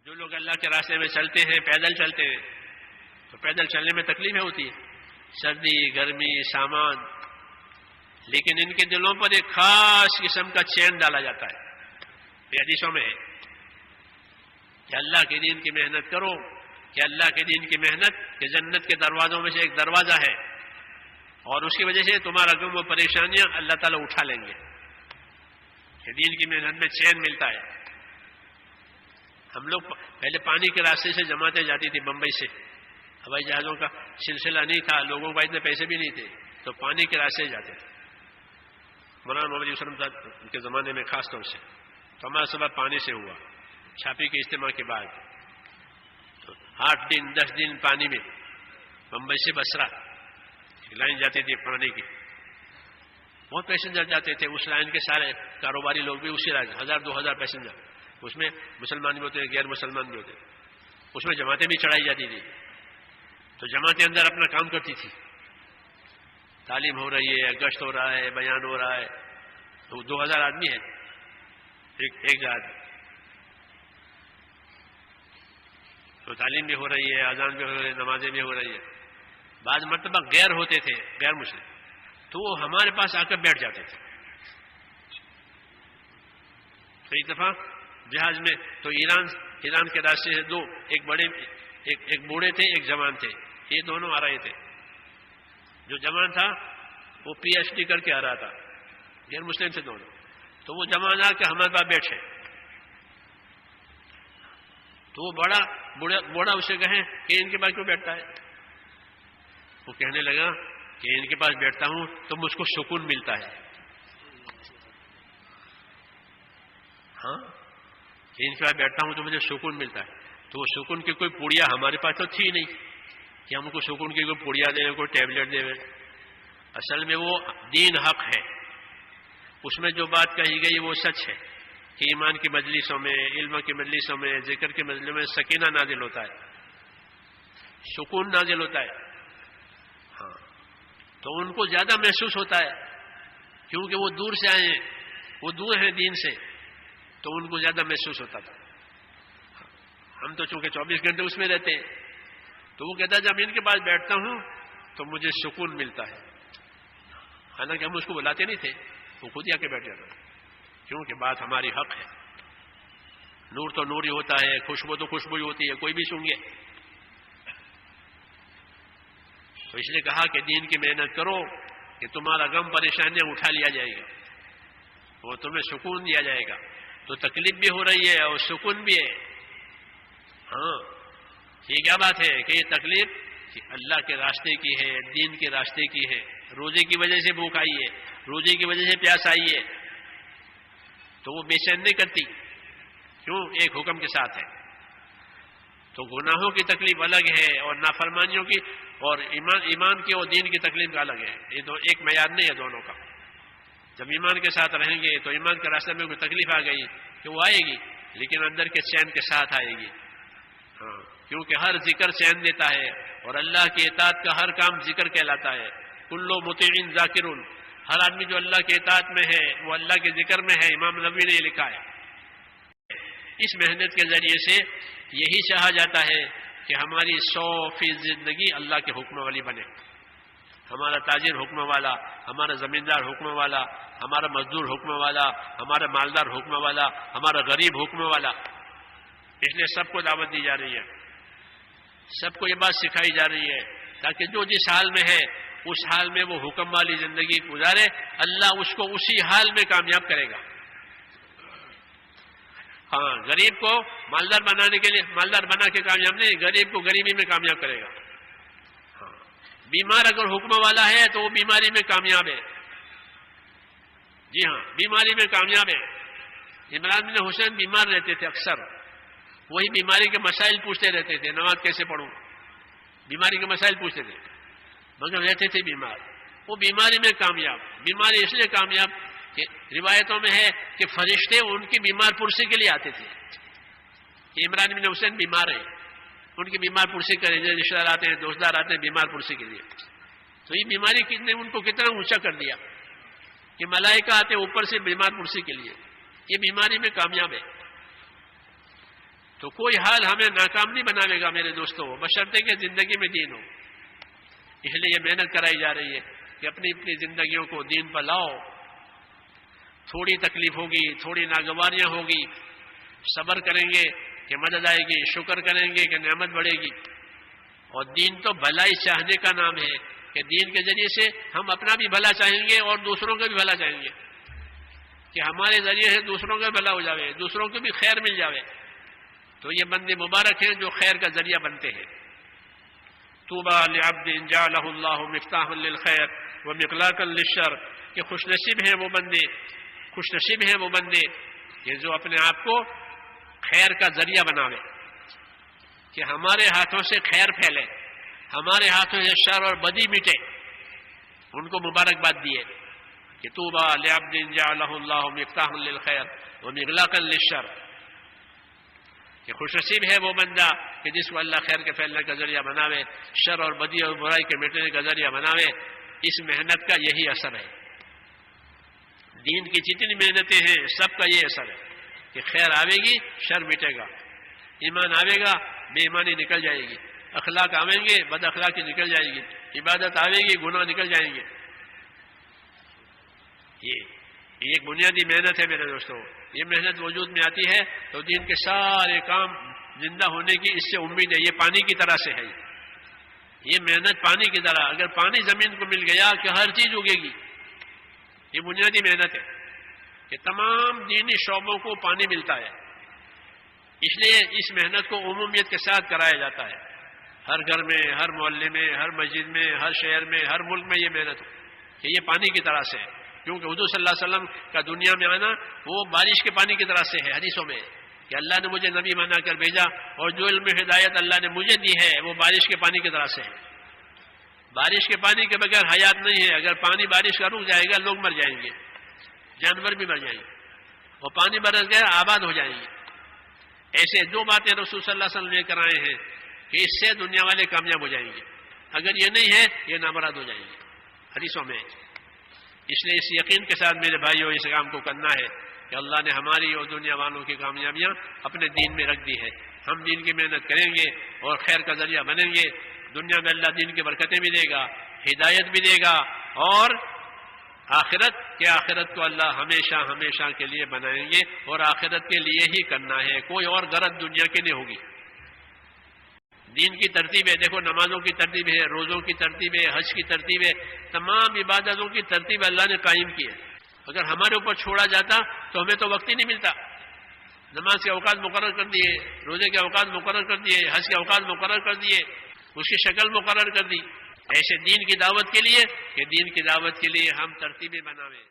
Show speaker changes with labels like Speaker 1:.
Speaker 1: جو لوگ اللہ کے راستے میں چلتے ہیں، پیدل چلتے ہیں، تو پیدل چلنے میں تکلیفیں ہوتی ہے، سردی، گرمی، سامان، لیکن ان کے دلوں پر ایک خاص قسم کا چین ڈالا جاتا ہے. یہ حدیثوں میں ہے کہ اللہ کے دین کی محنت کرو، کہ اللہ کے دین کی محنت کہ جنت کے دروازوں میں سے ایک دروازہ ہے، اور اس کی وجہ سے تمہارا غم و پریشانیاں اللہ تعالیٰ اٹھا لیں گے. کہ دین کی محنت میں چین ملتا ہے. ہم لوگ پہلے پانی کے راستے سے جماعتیں جاتی تھی بمبئی سے، ہوائی جہازوں کا سلسلہ نہیں تھا، لوگوں کا اتنے پیسے بھی نہیں تھے، تو پانی کے راستے جاتے تھے. مولانا محمد وسلم صاحب کے زمانے میں خاص طور سے تو ہمارا سبب پانی سے ہوا. چھاپی کے اجتماع کے بعد 8 دن 10 دن پانی میں بمبئی سے بسرا لائن جاتی تھی پانی کی، بہت پیسنجر جاتے تھے. اس لائن کے سارے کاروباری لوگ بھی اسی لائن، 1000-2000 پیسنجر. اس میں مسلمان بھی ہوتے، غیر مسلمان بھی ہوتے. اس میں جماعتیں بھی چڑھائی جاتی تھی. تو جماعتیں اندر اپنا کام کرتی تھی، تعلیم ہو رہی ہے، گشت ہو رہا ہے، بیان ہو رہا ہے. تو 2000 آدمی ہے ایک جہاز میں، تو تعلیم بھی ہو رہی ہے، اذان بھی ہو رہی ہے، نمازیں بھی ہو رہی ہے. بعض مرتبہ غیر ہوتے تھے، غیر مسلم، تو وہ ہمارے پاس آ کر بیٹھ جاتے تھے. تو ایک دفعہ جہاز میں تو ایران کے راستے سے دو، ایک بوڑھے تھے، ایک جوان تھے. یہ دونوں آ رہے تھے. جو جوان تھا وہ PhD کر کے آ رہا تھا، غیر مسلم تھے دونوں. تو وہ جوان آ کے ہمارے پاس بیٹھے. تو وہ بوڑھا اسے کہے کہ ان کے پاس کیوں بیٹھتا ہے؟ وہ کہنے لگا کہ ان کے پاس بیٹھتا ہوں تو مجھ کو سکون ملتا ہے. ہاں، کہ ان کے پاس بیٹھتا ہوں تو مجھے سکون ملتا ہے. تو وہ سکون کی کوئی پوڑیا ہمارے پاس تو تھی نہیں کہ ہم کو سکون کی کوئی پوڑیا دے، کوئی ٹیبلٹ دے. اصل میں وہ دین حق ہے، اس میں جو بات کہی گئی وہ سچ ہے کہ ایمان کی مجلسوں میں، علم کی مجلسوں میں، ذکر کی مجلسوں میں سکینہ نازل ہوتا ہے، سکون نازل ہوتا ہے. ہاں، تو ان کو زیادہ محسوس ہوتا ہے کیونکہ وہ دور سے آئے ہیں، وہ دور ہیں دین سے، تو ان کو زیادہ محسوس ہوتا تھا. ہم تو چونکہ 24 گھنٹے اس میں رہتے ہیں. تو وہ کہتا ہے جب ان کے پاس بیٹھتا ہوں تو مجھے سکون ملتا ہے. حالانکہ ہم اس کو بلاتے نہیں تھے، وہ خود ہی آ کے بیٹھ جاتا، کیونکہ بات ہماری حق ہے. نور تو نور ہی ہوتا ہے، خوشبو تو خوشبو ہی ہوتی ہے، کوئی بھی سونگے. تو اس لیے کہا کہ دین کی محنت کرو کہ تمہارا غم پریشانیاں اٹھا لیا جائے گا، وہ تمہیں سکون دیا جائے گا. تو تکلیف بھی ہو رہی ہے اور سکون بھی ہے. ہاں، یہ کیا بات ہے کہ یہ تکلیف کہ اللہ کے راستے کی ہے، دین کے راستے کی ہے. روزے کی وجہ سے بھوک آئی ہے، روزے کی وجہ سے پیاس آئی ہے، تو وہ بے چین نہیں کرتی. کیوں؟ ایک حکم کے ساتھ ہے. تو گناہوں کی تکلیف الگ ہے اور نافرمانیوں کی اور ایمان کی اور دین کی تکلیف کا الگ ہے. یہ تو ایک معیار نہیں ہے دونوں کا. جب ایمان کے ساتھ رہیں گے تو ایمان کے راستے میں کوئی تکلیف آ گئی کہ وہ آئے گی، لیکن اندر کے چین کے ساتھ آئے گی. ہاں، کیونکہ ہر ذکر چین دیتا ہے اور اللہ کی اطاعت کا ہر کام ذکر کہلاتا ہے. کل مطیع ذاکر، ہر آدمی جو اللہ کے اطاعت میں ہے وہ اللہ کے ذکر میں ہے. امام نبوی نے یہ لکھا ہے. اس محنت کے ذریعے سے یہی چاہا جاتا ہے کہ ہماری 100% زندگی اللہ کے حکم والی بنے. ہمارا تاجر حکم والا، ہمارا زمیندار حکم والا، ہمارا مزدور حکم والا، ہمارا مالدار حکم والا، ہمارا غریب حکم والا. اس لیے سب کو دعوت دی جا رہی ہے، سب کو یہ بات سکھائی جا رہی ہے تاکہ جو جس حال میں ہے اس حال میں وہ حکم والی زندگی گزارے. اللہ اس کو اسی حال میں کامیاب کرے گا. ہاں، غریب کو مالدار بنانے کے لیے مالدار بنا کے کامیاب نہیں، غریب کو غریبی میں کامیاب کرے گا. ہاں، بیمار اگر حکم والا ہے تو وہ بیماری میں کامیاب ہے. جی ہاں، بیماری میں کامیاب ہے. عمران بن حسین بیمار رہتے تھے، اکثر وہی بیماری کے مسائل پوچھتے رہتے تھے. نماز کیسے پڑھوں، بیماری کے مسائل پوچھتے تھے، مگر رہتے تھے بیمار. وہ بیماری میں کامیاب. بیماری اس لیے کامیاب کہ روایتوں میں ہے کہ فرشتے ان کی بیمار پرسی کے لیے آتے تھے. کہ عمران بن حسین بیمار ہیں، ان کی بیمار پرسی کریں. رشتہ دار آتے ہیں، دوست دار آتے ہیں بیمار پرسی کے لیے. تو یہ بیماری نے ان کو کتنا اونچا کر دیا کہ ملائکہ آتے ہیں اوپر سے بیمار پرسی کے لیے. یہ بیماری میں کامیاب ہے. تو کوئی حال ہمیں ناکام نہیں بناوے گا میرے دوستوں، بشرطے کہ زندگی میں دین ہو۔ اس لیے یہ محنت کرائی جا رہی ہے کہ اپنی اپنی زندگیوں کو دین پر لاؤ۔ تھوڑی تکلیف ہوگی، تھوڑی ناگواریاں ہوگی، صبر کریں گے کہ مدد آئے گی، شکر کریں گے کہ نعمت بڑھے گی۔ اور دین تو بھلائی چاہنے کا نام ہے کہ دین کے ذریعے سے ہم اپنا بھی بھلا چاہیں گے اور دوسروں کا بھی بھلا چاہیں گے، کہ ہمارے ذریعے سے دوسروں کا بھلا ہو جاوے، دوسروں کو بھی خیر مل جاوے۔ تو یہ بندے مبارک ہیں جو خیر کا ذریعہ بنتے ہیں۔ طوبی لعبد جعلہ اللہ مفتاحا للخیر ومغلاقا للشر، کہ خوش نصیب ہیں وہ بندے کہ جو اپنے آپ کو خیر کا ذریعہ بناوے، کہ ہمارے ہاتھوں سے خیر پھیلے، ہمارے ہاتھوں سے شر اور بدی مٹے۔ ان کو مبارکباد دیے کہ طوبی لعبد جعلہ اللہ مفتاحا للخیر ومغلاقا للشر، کہ خوش نصیب ہے وہ بندہ کہ جس کو اللہ خیر کے پھیلنے کا ذریعہ بناوے، شر اور بدی اور برائی کے مٹنے کا ذریعہ بناوے۔ اس محنت کا یہی اثر ہے، دین کی جتنی محنتیں ہیں سب کا یہ اثر ہے کہ خیر آئے گی، شر مٹے گا، ایمان آئے گا، بے ایمانی نکل جائے گی، اخلاق آئیں گے، بد اخلاقی نکل جائے گی، عبادت آئے گی، گناہ نکل جائیں گے۔ یہ ایک بنیادی محنت ہے میرے دوستوں۔ یہ محنت وجود میں آتی ہے تو دین کے سارے کام زندہ ہونے کی اس سے امید ہے۔ یہ پانی کی طرح سے ہے، یہ محنت پانی کی طرح، اگر پانی زمین کو مل گیا کہ ہر چیز اگے گی۔ یہ بنیادی محنت ہے کہ تمام دینی شعبوں کو پانی ملتا ہے، اس لیے اس محنت کو عمومیت کے ساتھ کرایا جاتا ہے۔ ہر گھر میں، ہر محلے میں، ہر مسجد میں، ہر شہر میں، ہر ملک میں یہ محنت ہو کہ یہ پانی کی طرح سے ہے، کیونکہ حضور صلی اللہ علیہ وسلم کا دنیا میں آنا وہ بارش کے پانی کی طرح سے ہے۔ حدیثوں میں کہ اللہ نے مجھے نبی بنا کر بھیجا اور جو علم ہدایت اللہ نے مجھے دی ہے وہ بارش کے پانی کی طرح سے ہے۔ بارش کے پانی کے بغیر حیات نہیں ہے، اگر پانی بارش کا رک جائے گا لوگ مر جائیں گے، جانور بھی مر جائیں گے، اور پانی برس گیا آباد ہو جائیں گے۔ ایسے دو باتیں رسول صلی اللہ علیہ وسلم لے کر آئے ہیں کہ اس سے دنیا والے کامیاب ہو جائیں گے، اگر یہ نہیں ہے یہ نامراد ہو جائیں گے، حدیثوں میں۔ اس لیے اس یقین کے ساتھ میرے بھائیوں اس کام کو کرنا ہے کہ اللہ نے ہماری اور دنیا والوں کی کامیابیاں اپنے دین میں رکھ دی ہے۔ ہم دین کی محنت کریں گے اور خیر کا ذریعہ بنیں گے، دنیا میں اللہ دین کی برکتیں بھی دے گا، ہدایت بھی دے گا، اور آخرت کو اللہ ہمیشہ ہمیشہ کے لیے بنائیں گے، اور آخرت کے لیے ہی کرنا ہے، کوئی اور غرض دنیا کی نہیں ہوگی۔ دین کی ترتیب ہے، دیکھو نمازوں کی ترتیب ہے، روزوں کی ترتیب ہے، حج کی ترتیب ہے، تمام عبادتوں کی ترتیب اللہ نے قائم کی ہے۔ اگر ہمارے اوپر چھوڑا جاتا تو ہمیں تو وقت ہی نہیں ملتا۔ نماز کے اوقات مقرر کر دیے، روزے کے اوقات مقرر کر دیے، حج کے اوقات مقرر کر دیے، اس کی شکل مقرر کر دی، ایسے دین کی دعوت کے لیے کہ دین کی دعوت کے لیے ہم ترتیبیں بناویں۔